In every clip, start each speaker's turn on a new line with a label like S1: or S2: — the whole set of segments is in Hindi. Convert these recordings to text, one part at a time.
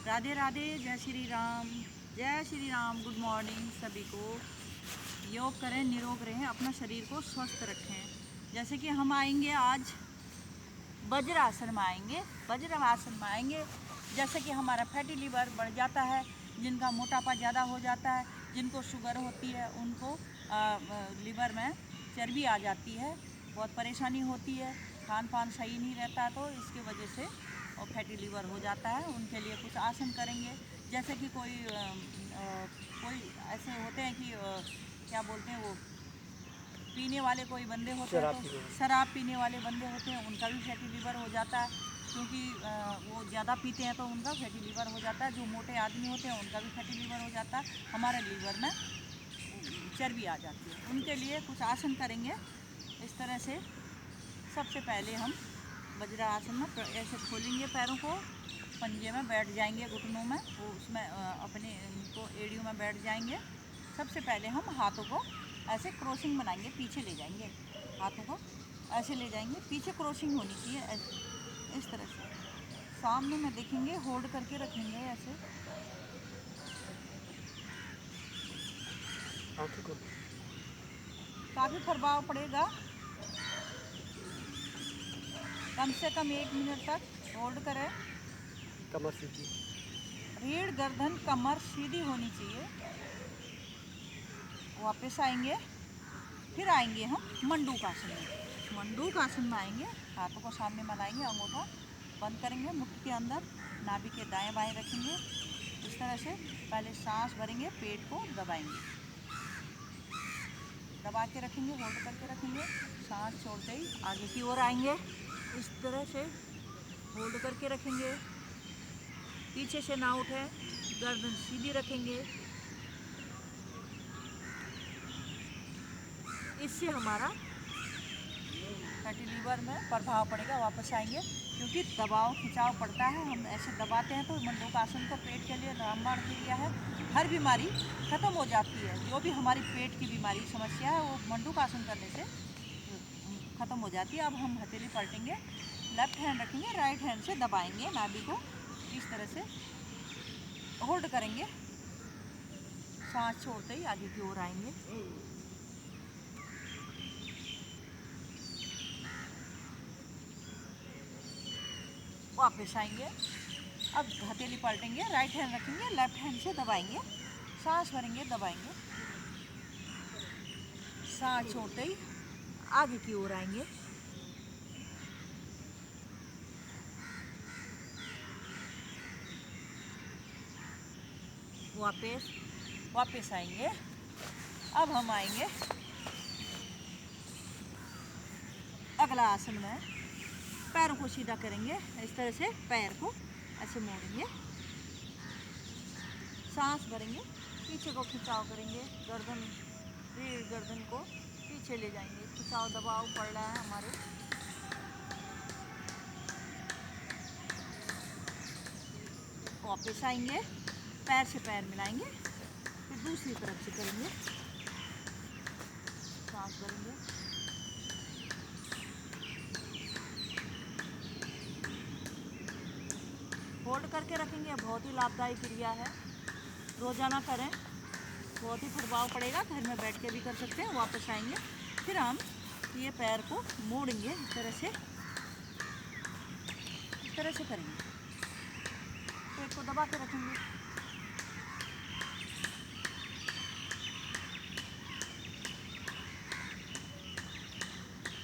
S1: राधे राधे, जय श्री राम। जय श्री राम। गुड मॉर्निंग सभी को। योग करें, निरोग रहें, अपना शरीर को स्वस्थ रखें। जैसे कि हम आएंगे आज वज्रासन में आएंगे। वज्रासन में आएंगे जैसे कि हमारा फैटी लीवर बढ़ जाता है, जिनका मोटापा ज़्यादा हो जाता है, जिनको शुगर होती है, उनको लीवर में चर्बी आ जाती है, बहुत परेशानी होती है, खान पान सही नहीं रहता, तो इसके वजह से और फैटी लीवर हो जाता है। उनके लिए कुछ आसन करेंगे। जैसे कि कोई ऐसे होते हैं कि क्या बोलते हैं, वो पीने वाले कोई बंदे होते हैं, तो शराब पीने वाले बंदे होते हैं, उनका भी फैटी लीवर हो जाता है, क्योंकि वो ज़्यादा पीते हैं तो उनका फैटी लीवर हो जाता है। जो मोटे आदमी होते हैं उनका भी फैटी लीवर हो जाता है, हमारे लीवर में चर्बी आ जाती है। उनके लिए कुछ आसन करेंगे इस तरह से। सबसे पहले हम वज्रासन में ऐसे खोलेंगे पैरों को, पंजे में बैठ जाएंगे, घुटनों में, वो उसमें अपने को एड़ियों में बैठ जाएंगे। सबसे पहले हम हाथों को ऐसे क्रॉसिंग बनाएंगे, पीछे ले जाएंगे, हाथों को ऐसे ले जाएंगे, पीछे क्रॉसिंग होनी चाहिए ऐसे, इस तरह से। सामने में देखेंगे, होल्ड करके रखेंगे ऐसे। काफ़ी प्रभाव पड़ेगा, कम से कम 1 मिनट तक होल्ड करें।
S2: कमर सीधी,
S1: रीढ़ गर्दन कमर सीधी होनी चाहिए। वापस आएंगे, फिर आएंगे हम मंडूक आसन में। मंडूक आसन में आएंगे, हाथों को सामने मिलाएंगे, अंगूठा बंद करेंगे मुट्ठी के अंदर, नाभि के दाएं बाएं रखेंगे इस तरह से। पहले सांस भरेंगे, पेट को दबाएंगे, दबा के रखेंगे, होल्ड करके रखेंगे। सांस छोड़ते ही आगे की ओर आएंगे, इस तरह से होल्ड करके रखेंगे, पीछे से ना उठे, गर्दन सीधी रखेंगे। इससे हमारा फैटी लीवर में प्रभाव पड़ेगा। वापस आएंगे, क्योंकि दबाव खिंचाव पड़ता है, हम ऐसे दबाते हैं तो मंडूक आसन तो पेट के लिए रामबाण क्रिया है, हर बीमारी खत्म हो जाती है। जो भी हमारी पेट की बीमारी समस्या है वो मंडूक आसन करने से ख़त्म हो जाती है। अब हम हथेली पलटेंगे, लेफ्ट हैंड रखेंगे, राइट हैंड से दबाएंगे नाभि को, इस तरह से होल्ड करेंगे। सांस छोड़ते ही आगे की ओर आएंगे, वापस आएंगे। अब हथेली पलटेंगे, राइट हैंड रखेंगे, लेफ्ट हैंड से दबाएंगे, सांस भरेंगे, दबाएंगे, सांस छोड़ते ही आगे की ओर आएंगे, वापस आएंगे। अब हम आएंगे अगला आसन में, पैरों को सीधा करेंगे इस तरह से, पैर को ऐसे मोड़ेंगे, सांस भरेंगे, पीछे को खिंचाव करेंगे, रीढ़ गर्दन को पीछे ले जाएंगे, खिंचाव दबाव पड़ रहा है हमारे। वापस आएंगे, पैर से पैर मिलाएंगे, फिर दूसरी तरफ से करेंगे, सांस भरेंगे, होल्ड करके रखेंगे। बहुत ही लाभदायक क्रिया है, रोजाना करें, बहुत ही प्रभाव पड़ेगा। घर में बैठ के भी कर सकते हैं। वापस आएंगे, फिर हम ये पैर को मोड़ेंगे इस तरह से, इस तरह से करेंगे, पेट को दबा के रखेंगे,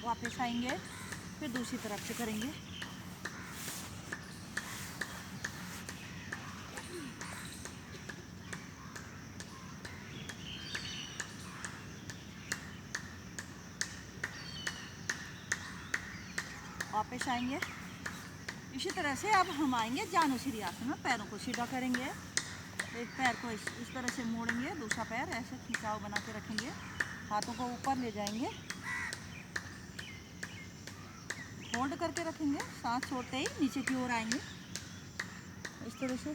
S1: वापस आएंगे, फिर दूसरी तरफ से करेंगे, वापस आएंगे। इसी तरह से अब हम आएंगे जानुश्री आसन में, पैरों को सीधा करेंगे, एक पैर को इस तरह से मोड़ेंगे, दूसरा पैर ऐसे खिंचाव बना के रखेंगे, हाथों को ऊपर ले जाएंगे, होल्ड करके रखेंगे, सांस छोड़ते ही नीचे की ओर आएंगे इस तरह से,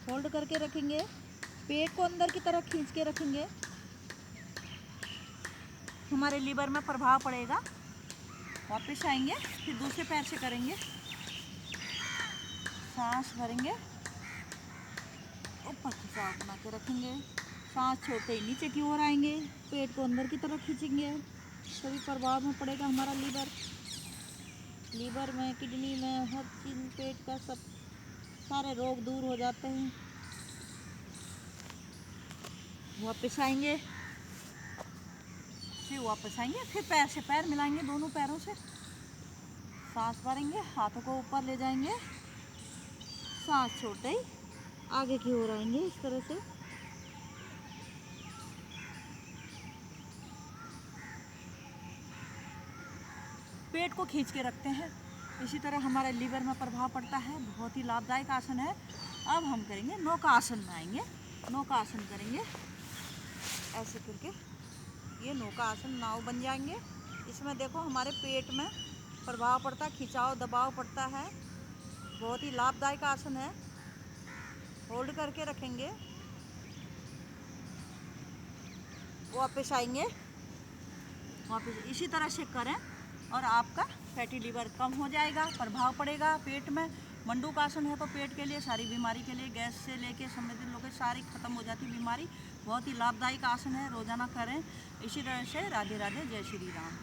S1: होल्ड करके रखेंगे, पेट को अंदर की तरफ खींच के रखेंगे, हमारे लीवर में प्रभाव पड़ेगा। वापस आएंगे, फिर दूसरे पैर से करेंगे, सांस भरेंगे, ऊपर खिंचाव बना के रखेंगे। सांस छोड़ते ही नीचे की ओर आएंगे, पेट को अंदर की तरफ खींचेंगे। सभी प्रभाव में पड़ेगा हमारा लीवर में, किडनी में, हर चीज, पेट का सब सारे रोग दूर हो जाते हैं। वापस आएंगे, फिर पैर से पैर मिलाएंगे, दोनों पैरों से सांस भरेंगे, हाथों को ऊपर ले जाएंगे, सांस छोड़ते ही आगे की ओर आएंगे इस तरह से। पेट को खींच के रखते हैं, इसी तरह हमारे लीवर में प्रभाव पड़ता है। बहुत ही लाभदायक आसन है। अब हम करेंगे नौकासन में आएंगे, नौकासन करेंगे ऐसे करके। ये नौकासन, नाव बन जाएंगे। इसमें देखो हमारे पेट में प्रभाव पड़ता है, खिंचाव दबाव पड़ता है। बहुत ही लाभदायक आसन है। होल्ड करके रखेंगे, वापस आएंगे, वापस इसी तरह से करें और आपका फैटी लीवर कम हो जाएगा। प्रभाव पड़ेगा पेट में। मंडूकासन है तो पेट के लिए, सारी बीमारी के लिए, गैस से लेके संबंधित लोगों की सारी खत्म हो जाती बीमारी। बहुत ही लाभदायक आसन है, रोजाना करें इसी तरह से। राधे राधे, जय श्री राम।